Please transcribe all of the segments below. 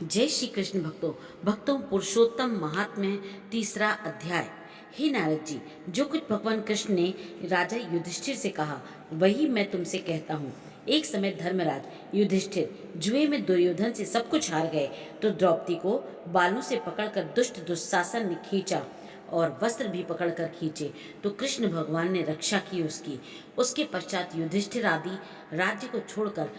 जय श्री कृष्ण भक्तों पुरुषोत्तम महात्म्य तीसरा अध्याय। हे नारद जी, जो कुछ भगवान कृष्ण ने राजा युधिष्ठिर से कहा वही मैं तुमसे कहता हूँ। एक समय धर्मराज युधिष्ठिर जुए में दुर्योधन से सब कुछ हार गए तो द्रौपदी को बालों से पकड़कर दुष्ट दुशासन ने खींचा और वस्त्र भी पकड़कर खींचे तो कृष्ण भगवान ने रक्षा की उसकी। उसके पश्चात युधिष्ठिर आदि राज्य को छोड़कर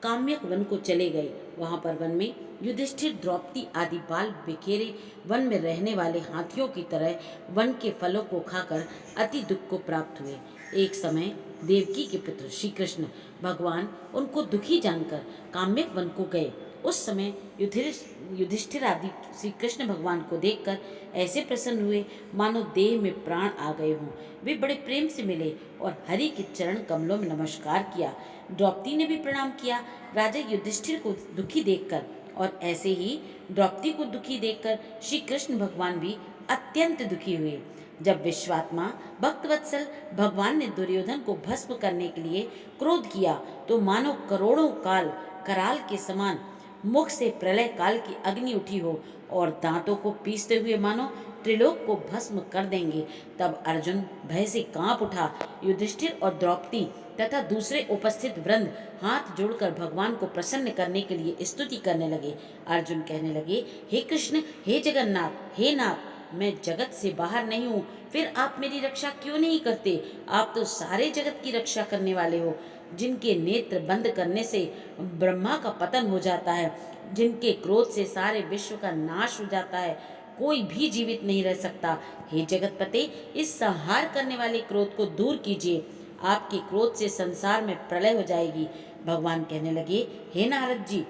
काम्यक वन को चले गए। वहां पर वन में युधिष्ठिर द्रौपदी आदि बाल बिखेरे वन में रहने वाले हाथियों की तरह वन के फलों को खाकर अति दुख को प्राप्त हुए। एक समय देवकी के पुत्र श्री कृष्ण भगवान उनको दुखी जानकर काम्यक वन को गए। उस समय युधिष्ठिर आदि श्री कृष्ण भगवान को देखकर ऐसे प्रसन्न हुए मानो देह में प्राण आ गए हों। वे बड़े प्रेम से मिले और हरि के चरण कमलों में नमस्कार किया। द्रौपदी ने भी प्रणाम किया। राजा युधिष्ठिर को दुखी देखकर और ऐसे ही द्रौपदी को दुखी देखकर श्री कृष्ण भगवान भी अत्यंत दुखी हुए। जब विश्वात्मा भक्तवत्सल भगवान ने दुर्योधन को भस्म करने के लिए क्रोध किया तो मानो करोड़ों काल कराल के समान मुख से प्रलय काल की अग्नि उठी हो और दांतों को पीसते हुए मानो त्रिलोक को भस्म कर देंगे। तब अर्जुन भय से कांप उठा। युधिष्ठिर और द्रौपदी तथा दूसरे उपस्थित वृंद हाथ जोड़कर भगवान को प्रसन्न करने के लिए स्तुति करने लगे। अर्जुन कहने लगे, हे कृष्ण, हे जगन्नाथ, हे नाथ, मैं जगत से बाहर नहीं हूँ, फिर आप मेरी रक्षा क्यों नहीं करते? आप तो सारे जगत की रक्षा करने वाले हो। जिनके नेत्र बंद करने से ब्रह्मा का पतन हो जाता है, जिनके क्रोध से सारे विश्व का नाश हो जाता है, कोई भी जीवित नहीं रह सकता। हे जगतपते, इस संहार करने वाले क्रोध को दूर कीजिए। आपके क्रोध से संसार में प्रलय हो जाएगी। भगवान कहने लगे, हे नारद जी।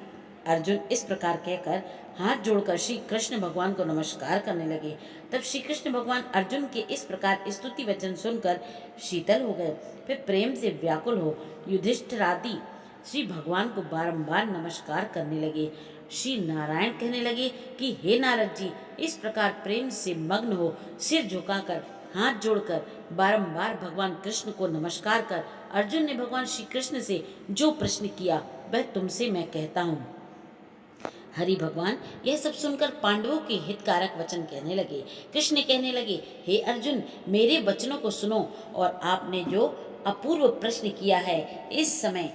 अर्जुन इस प्रकार कहकर हाथ जोड़कर श्री कृष्ण भगवान को नमस्कार करने लगे। तब श्री कृष्ण भगवान अर्जुन के इस प्रकार स्तुति वचन सुनकर शीतल हो गए। फिर प्रेम से व्याकुल हो युधिष्ठिर आदि श्री भगवान को बारंबार नमस्कार करने लगे। श्री नारायण कहने लगे कि हे नारद जी, इस प्रकार प्रेम से मग्न हो सिर झुकाकर हाथ जोड़कर बारंबार भगवान कृष्ण को नमस्कार कर अर्जुन ने भगवान श्री कृष्ण से जो प्रश्न किया वह तुमसे मैं कहता हूँ। हरि भगवान यह सब सुनकर पांडवों के हितकारक वचन कहने लगे। कृष्ण कहने लगे, हे अर्जुन, मेरे वचनों को सुनो और आपने जो अपूर्व प्रश्न किया है इस समय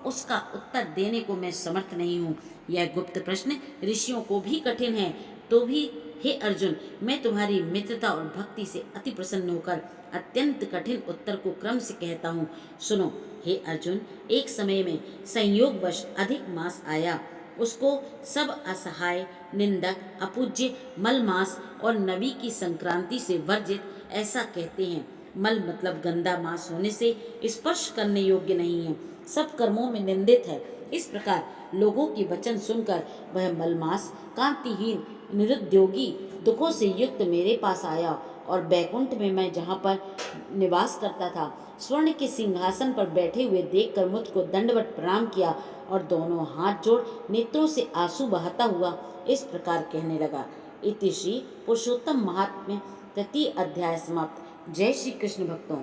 उसका उत्तर देने को मैं समर्थ नहीं हूँ। यह गुप्त प्रश्न ऋषियों को भी कठिन है, तो भी हे अर्जुन, मैं तुम्हारी मित्रता और भक्ति से अति प्रसन्न होकर अत्यंत कठिन उत्तर को क्रम से कहता हूँ। सुनो हे अर्जुन, एक समय में संयोगवश अधिक मास आया। उसको सब असहाय, निंदक, अपूज्य, मलमास और नवी की संक्रांति से वर्जित ऐसा कहते हैं। मल मतलब गंदा मास होने से स्पर्श करने योग्य नहीं है, सब कर्मों में निंदित है। इस प्रकार लोगों की वचन सुनकर वह मलमास कांतिहीन निरुद्योगी दुखों से युक्त मेरे पास आया और बैकुंठ में मैं जहाँ पर निवास करता था स्वर्ण के सिंहासन पर बैठे हुए देखकर मुझको दंडवत प्रणाम किया और दोनों हाथ जोड़ नेत्रों से आंसू बहाता हुआ इस प्रकार कहने लगा। इति श्री पुरुषोत्तम महात्म्य तृतीय अध्याय समाप्त। जय श्री कृष्ण भक्तों।